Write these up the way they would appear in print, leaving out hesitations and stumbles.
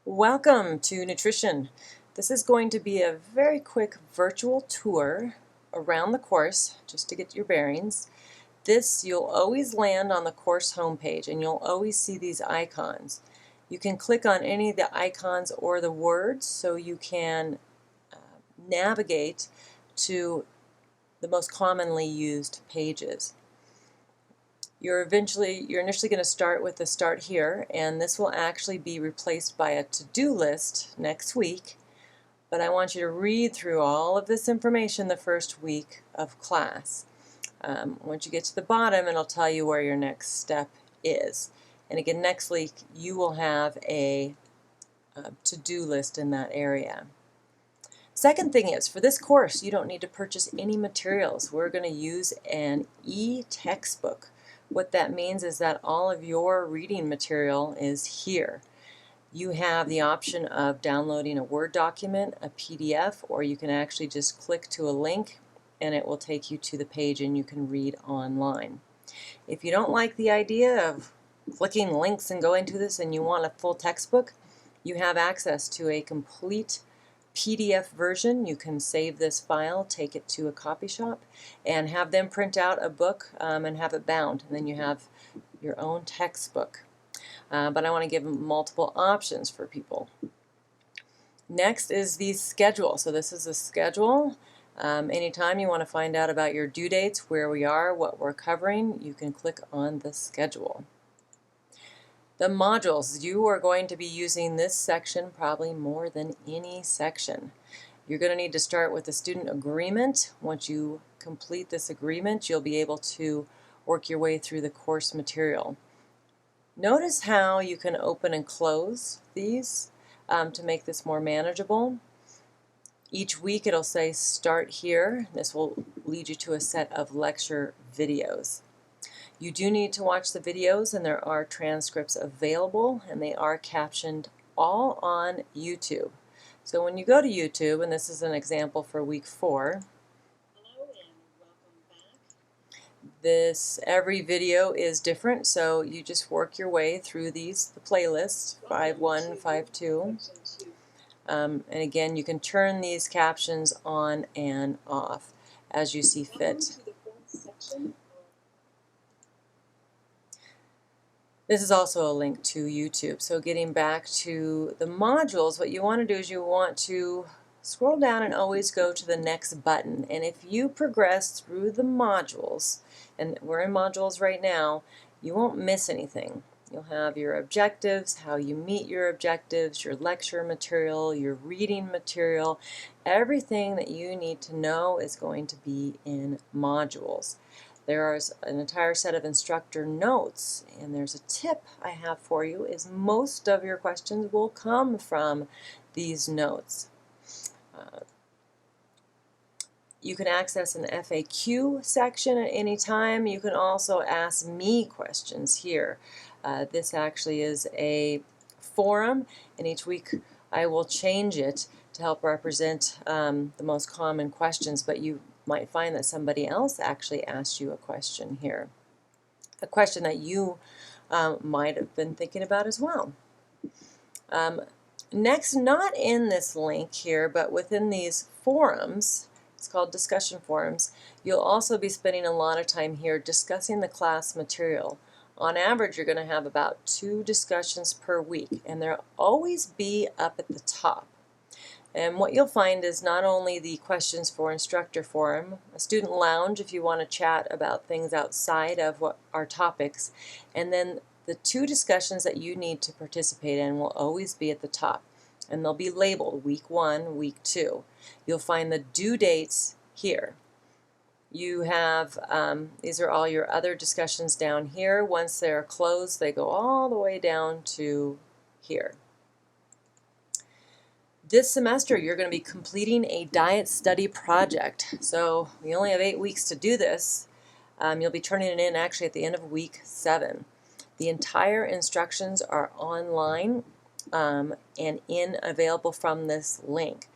Welcome to Nutrition. This is going to be a very quick virtual tour around the course just to get your bearings. You'll always land on the course homepage and you'll always see these icons. You can click on any of the icons or the words so you can navigate to the most commonly used pages. You're initially going to start with the Start Here, and this will actually be replaced by a to-do list next week, but I want you to read through all of this information the first week of class. Once you get to the bottom, it'll tell you where your next step is. And again, next week you will have a to-do list in that area. Second thing is, for this course, you don't need to purchase any materials. We're going to use an e-textbook. What that means is that all of your reading material is here. You have the option of downloading a Word document, a PDF, or you can actually just click to a link and it will take you to the page and you can read online. If you don't like the idea of clicking links and going to this and you want a full textbook, you have access to a complete PDF version. You can save this file, take it to a copy shop, and have them print out a book and have it bound. And then you have your own textbook. But I want to give multiple options for people. Next is the schedule. So this is the schedule. Anytime you want to find out about your due dates, where we are, what we're covering, you can click on the schedule. The modules, you are going to be using this section probably more than any section. You're going to need to start with the student agreement. Once you complete this agreement, you'll be able to work your way through the course material. Notice how you can open and close these to make this more manageable. Each week it'll say Start Here. This will lead you to a set of lecture videos. You do need to watch the videos, and there are transcripts available, and they are captioned all on YouTube. So when you go to YouTube, and this is an example for week 4, hello and welcome back. every video is different, so you just work your way through the playlist, 5.1, 5.2. And again, you can turn these captions on and off as you see fit. This is also a link to YouTube. So getting back to the modules, what you want to do is you want to scroll down and always go to the next button. And if you progress through the modules, and we're in modules right now, you won't miss anything. You'll have your objectives, how you meet your objectives, your lecture material, your reading material. Everything that you need to know is going to be in modules. There is an entire set of instructor notes, and there's a tip I have for you is most of your questions will come from these notes. You can access an FAQ section at any time. You can also ask me questions here. This actually is a forum, and each week I will change it to help represent the most common questions, but you might find that somebody else actually asked you a question here, a question that you might have been thinking about as well. Next, not in this link here, but within these forums, it's called discussion forums, you'll also be spending a lot of time here discussing the class material. On average, you're going to have about 2 discussions per week, and they'll always be up at the top. And what you'll find is not only the questions for instructor forum, a student lounge if you want to chat about things outside of what our topics, and then the 2 discussions that you need to participate in will always be at the top. And they'll be labeled week 1, week 2. You'll find the due dates here. You have, these are all your other discussions down here. Once they're closed, they go all the way down to here. This semester, you're going to be completing a diet study project. So we only have 8 weeks to do this. You'll be turning it in actually at the end of week 7. The entire instructions are online and available from this link.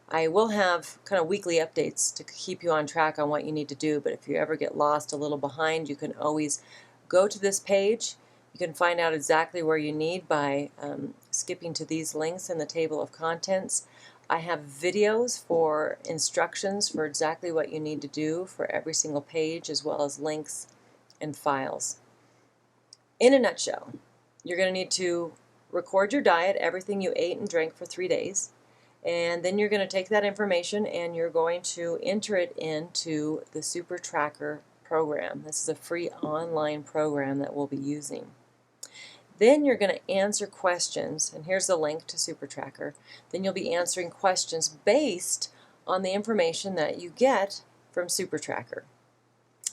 I will have kind of weekly updates to keep you on track on what you need to do, but if you ever get lost a little behind, you can always go to this page. You can find out exactly where you need by skipping to these links in the table of contents. I have videos for instructions for exactly what you need to do for every single page, as well as links and files. In a nutshell, you're going to need to record your diet, everything you ate and drank for 3 days, and then you're going to take that information and you're going to enter it into the Super Tracker program. This is a free online program that we'll be using. Then you're going to answer questions, and here's the link to Super Tracker. Then you'll be answering questions based on the information that you get from Super Tracker.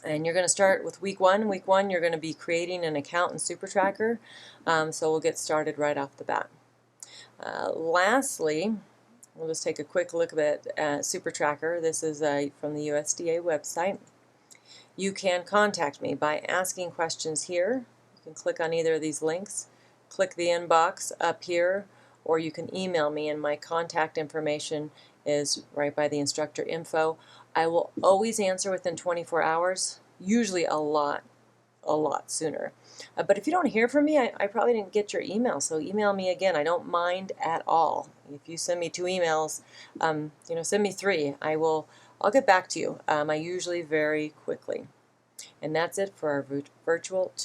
And you're going to start with week one. Week one, you're going to be creating an account in Super Tracker, so we'll get started right off the bat. Lastly, we'll just take a quick look at Super Tracker. This is from the USDA website. You can contact me by asking questions here. You can click on either of these links, click the inbox up here, or you can email me, and my contact information is right by the instructor info. I will always answer within 24 hours, usually a lot sooner. But if you don't hear from me, I probably didn't get your email, so email me again. I don't mind at all. If you send me 2 emails, send me 3. I'll get back to you. I usually very quickly. And that's it for our virtual tour.